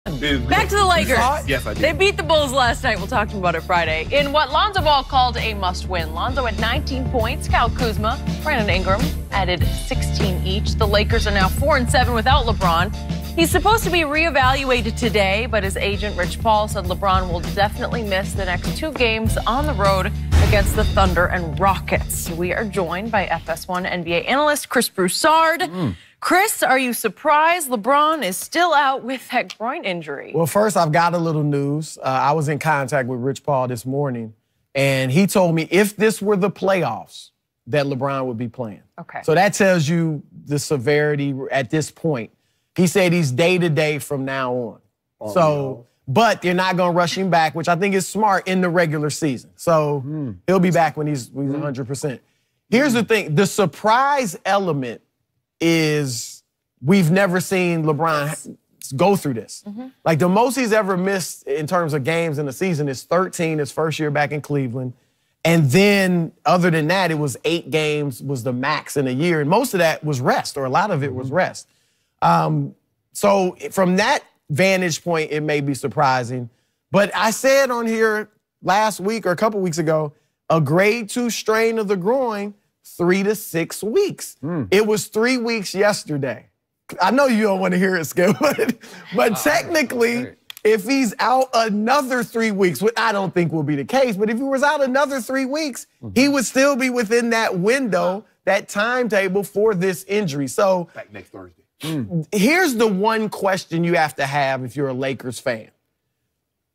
Back to the Lakers. Yes, I did. They beat the Bulls last night. We'll talk to them about it Friday. In what Lonzo Ball called a must-win. Lonzo had 19 points. Kyle Kuzma, Brandon Ingram added 16 each. The Lakers are now 4-7 without LeBron. He's supposed to be reevaluated today, but his agent, Rich Paul, said LeBron will definitely miss the next 2 games on the road against the Thunder and Rockets. We are joined by FS1 NBA analyst Chris Broussard. Chris, are you surprised LeBron is still out with that groin injury? Well, first, I've got a little news. I was in contact with Rich Paul this morning, and he told me if this were the playoffs, that LeBron would be playing. Okay. So that tells you the severity at this point. He said he's day-to-day from now on. But they're not going to rush him back, which I think is smart in the regular season. So he'll be back when he's 100%. Here's the thing. The surprise element is we've never seen LeBron go through this. Like the most he's ever missed in terms of games in the season is 13, his first year back in Cleveland. And then other than that, it was 8 games was the max in a year. And most of that was rest, or a lot of it was rest. So from that vantage point, it may be surprising. But I said on here last week or a couple weeks ago, a grade 2 strain of the groin, 3 to 6 weeks. It was 3 weeks yesterday. I know you don't want to hear it, Skip, but technically, if he's out another 3 weeks, which I don't think will be the case, but if he was out another 3 weeks, he would still be within that window, that timetable for this injury. So Back next Thursday. Here's the one question you have to have if you're a Lakers fan.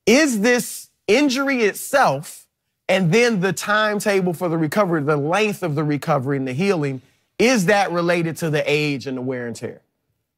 Is this injury itself and then the timetable for the recovery, the length of the recovery and the healing, is that related to the age and the wear and tear?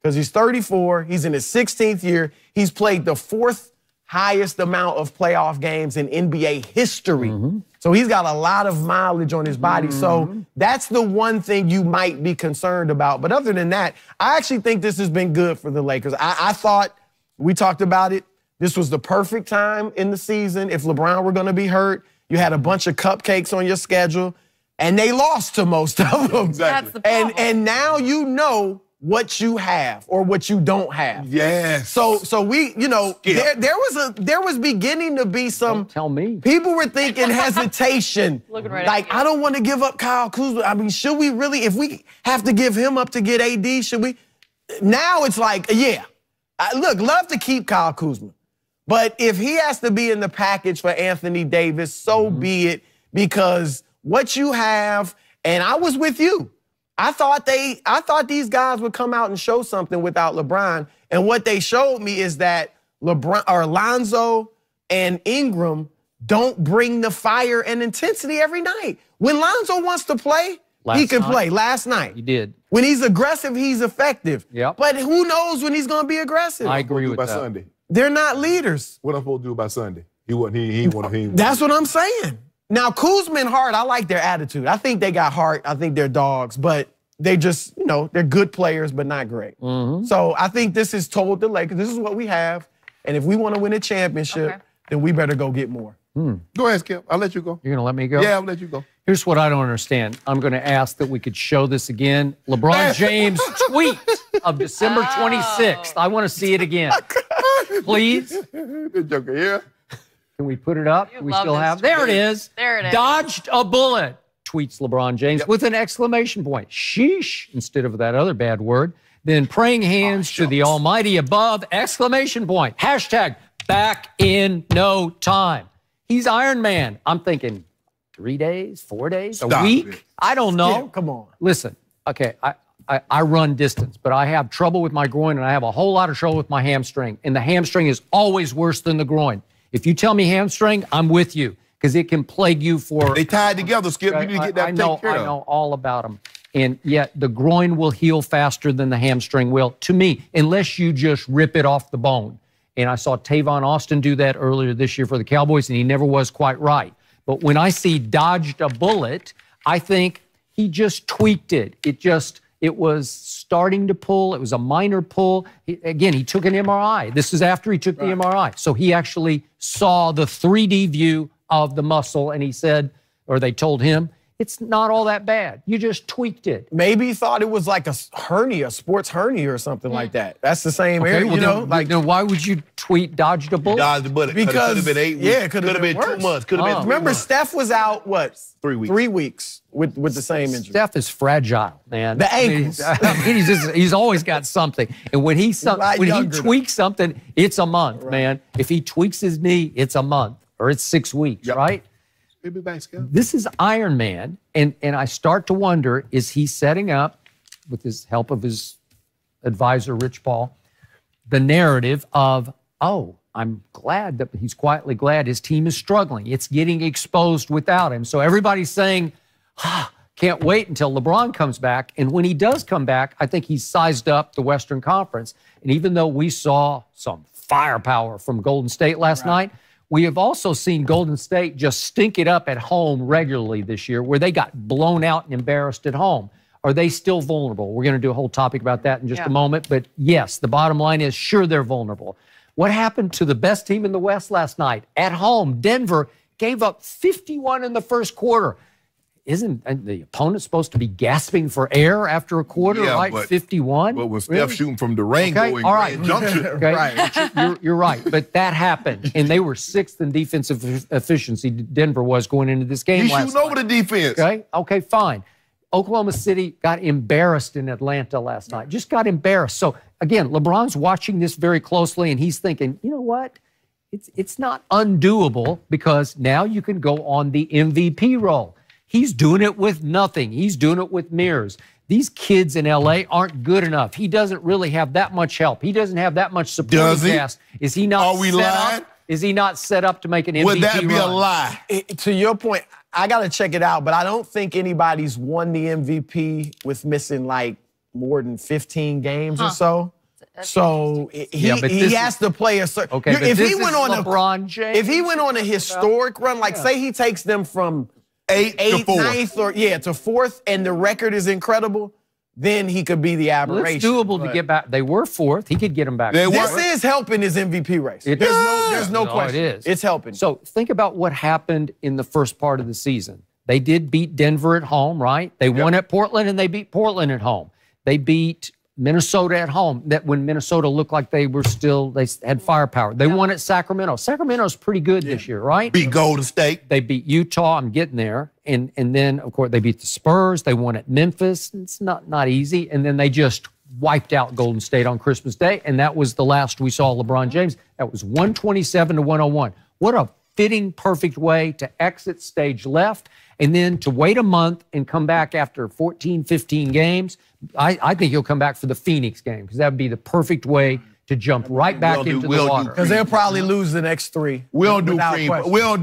Because he's 34, he's in his 16th year, he's played the 4th highest amount of playoff games in NBA history. So he's got a lot of mileage on his body. So that's the one thing you might be concerned about. But other than that, I actually think this has been good for the Lakers. I thought, we talked about it, this was the perfect time in the season. If LeBron were going to be hurt, you had a bunch of cupcakes on your schedule, and they lost to most of them. That's the problem. And now you know what you have or what you don't have. Yes. So we, you know, there was beginning to be some. Don't tell me. People were thinking hesitation. Looking right like, at you. I don't want to give up Kyle Kuzma. I mean, should we really, if we have to give him up to get AD, should we? Now it's like, yeah. Look, love to keep Kyle Kuzma. But if he has to be in the package for Anthony Davis, so be it, because what you have, and I was with you. I thought these guys would come out and show something without LeBron. And what they showed me is that Lonzo and Ingram don't bring the fire and intensity every night. When Lonzo wants to play, he can play. Last night. He did. When he's aggressive, he's effective. Yep. But who knows when he's going to be aggressive? I agree with by that. Sunday. They're not leaders. What I'm supposed to do by Sunday? That's what I'm saying. Now, Kuzma and Hart, I like their attitude. I think they got heart. I think they're dogs, but they just, you know, they're good players, but not great. So I think this is told the Lakers, this is what we have, and if we want to win a championship, then we better go get more. Go ahead, Skip. I'll let you go. You're going to let me go? Yeah, I'll let you go. Here's what I don't understand. I'm going to ask that we could show this again. LeBron James' tweet of December 26th. I want to see it again. Please. The Joker, yeah. Can we put it up? We still have. There it is. There it is. Dodged a bullet, tweets LeBron James with an exclamation point. Sheesh, instead of that other bad word. Then praying hands to the almighty above, exclamation point. Hashtag back in no time. He's Iron Man. I'm thinking 3 days, 4 days, a week? I don't know. Yeah, come on. Listen, okay, I run distance, but I have trouble with my groin, and I have a whole lot of trouble with my hamstring. And the hamstring is always worse than the groin. If you tell me hamstring, I'm with you, because it can plague you for... They tied together, Skip. You need to get that taken care of. I know all about them. And yet the groin will heal faster than the hamstring will, to me, unless you just rip it off the bone. And I saw Tavon Austin do that earlier this year for the Cowboys, and he never was quite right. But when I see dodged a bullet, I think he just tweaked it. It was starting to pull. It was a minor pull. Again, he took an MRI. This is after he took the MRI. So he actually saw the 3D view of the muscle, and he said, or they told him, it's not all that bad. You just tweaked it. Maybe he thought it was like a hernia, sports hernia or something like that. That's the same area, well, you know? Then why would you tweak tweet dodged a bullet? Dodged a bullet. Because could have been 8 weeks. yeah, could have been been 2 months. Could have been 3 Remember, months. Steph was out, what? 3 weeks. 3 weeks with the same injury. Steph is fragile, man. The ankles. I mean, he's always got something. And when he tweaks something, it's a month, man. If he tweaks his knee, it's a month or it's 6 weeks, right? He'll be back, Scott. This is Iron Man, and I start to wonder, is he setting up, with his help of his advisor, Rich Paul, the narrative of, oh, I'm glad that he's quietly glad his team is struggling. It's getting exposed without him. So everybody's saying, can't wait until LeBron comes back. And when he does come back, I think he's sized up the Western Conference. And even though we saw some firepower from Golden State last night, we have also seen Golden State just stink it up at home regularly this year, where they got blown out and embarrassed at home. Are they still vulnerable? We're going to do a whole topic about that in just a moment. But yes, the bottom line is, sure, they're vulnerable. What happened to the best team in the West last night? At home, Denver gave up 51 in the first quarter. Isn't the opponent supposed to be gasping for air after a quarter, right? 51? But when Steph shooting from the rainbow in Grand Junction. Right. You're right. But that happened. And they were 6th in defensive efficiency, Denver was, going into this game He's last shooting over night. the defense. Okay, fine. Oklahoma City got embarrassed in Atlanta last night. Just got embarrassed. So, again, LeBron's watching this very closely, and he's thinking, you know what? It's not undoable, because now you can go on the MVP role. He's doing it with nothing. He's doing it with mirrors. These kids in L.A. aren't good enough. He doesn't really have that much help. He doesn't have that much supporting cast. Is he not set up? Is he not set up to make an MVP Would that be run? a lie? To your point, I got to check it out, but I don't think anybody's won the MVP with missing like more than 15 games or so. So he has to play a certain. Okay, if he went on LeBron James, if he went on a historic run, like say he takes them from 8th to 4th, 9th, or to 4th, and the record is incredible, then he could be the aberration. It's doable to get back. They were 4th. He could get them back. This is helping his MVP race. There's no question. It is. It's helping. So think about what happened in the first part of the season. They did beat Denver at home, right? They won at Portland, and they beat Portland at home. They beat Minnesota at home. That when Minnesota looked like they had firepower. They won at Sacramento. Sacramento's pretty good this year, right? Beat Golden State. They beat Utah. I'm getting there. And then, of course, they beat the Spurs. They won at Memphis. It's not easy. And then they just wiped out Golden State on Christmas Day. And that was the last we saw LeBron James. That was 127 to 101. What a fitting, perfect way to exit stage left, and then to wait a month and come back after 14, 15 games. I think he'll come back for the Phoenix game, because that would be the perfect way to jump right back into the water. Because they'll probably lose the next 3. We don't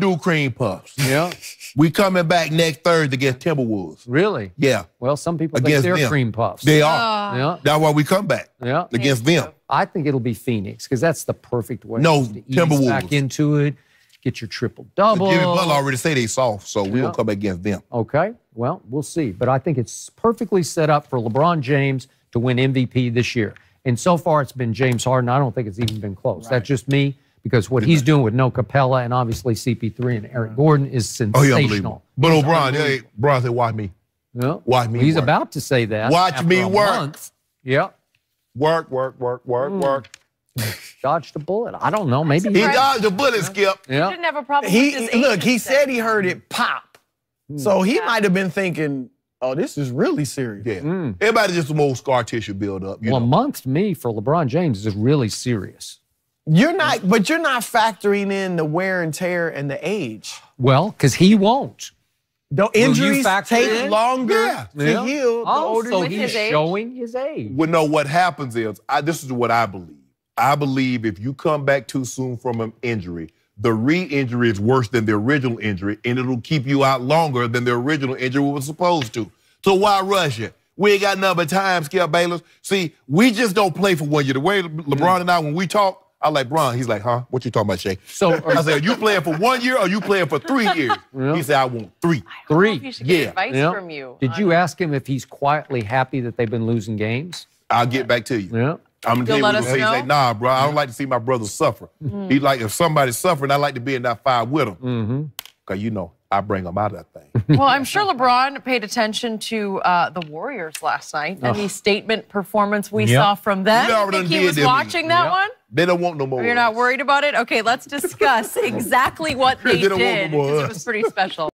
do cream puffs. Yeah. We coming back next Thursday against Timberwolves. Really? Yeah. Well, some people think they're cream puffs. They are. Yeah. That's why we come back against them. I think it'll be Phoenix, because that's the perfect way to ease Timberwolves. back into it. Get your triple-double. Jimmy Butler already said they soft, so we're going to come back against them. Okay, well, we'll see. But I think it's perfectly set up for LeBron James to win MVP this year. And so far, it's been James Harden. I don't think it's even been close. Right. That's just me, because what he's doing with No Capella and obviously CP3 and Eric Gordon is sensational. But O'Brien, Bron said, watch me. Yeah. Watch me He's work. about to say that. Watch me work. Yeah. Work. Dodged a bullet. I don't know. Maybe he dodged a bullet, Skip. Yeah. He didn't have a problem with his Look, he said he heard it pop. So he might have been thinking, oh, this is really serious. Yeah. Everybody just some old scar tissue build up. A month to me for LeBron James is really serious. You're not factoring in the wear and tear and the age. Well, because he won't. The injuries take longer to heal. The older so he's showing his age. Well, no, what happens is, this is what I believe. I believe if you come back too soon from an injury, the re-injury is worse than the original injury, and it'll keep you out longer than the original injury was supposed to. So why rush it? We ain't got nothing but time, Skip Bayless. See, we just don't play for 1 year. The way LeBron and I, when we talk, I like Bron. He's like, huh? What you talking about, Shay? So I said, are you playing for 1 year or are you playing for 3 years? He said, I want 3. I don't know if you should get advice from you. Did you ask him if he's quietly happy that they've been losing games? I'll get back to you. Yeah. I'm gonna tell you what he's like, nah, bro, I don't like to see my brother suffer. He's like, if somebody's suffering, I like to be in that fight with him. Because, I bring them out of that thing. Well, I'm sure LeBron paid attention to the Warriors last night and the statement performance we saw from them. I think he was watching that one. They don't want no more. You're not worried about it? Okay, let's discuss exactly what they did, because it was pretty special.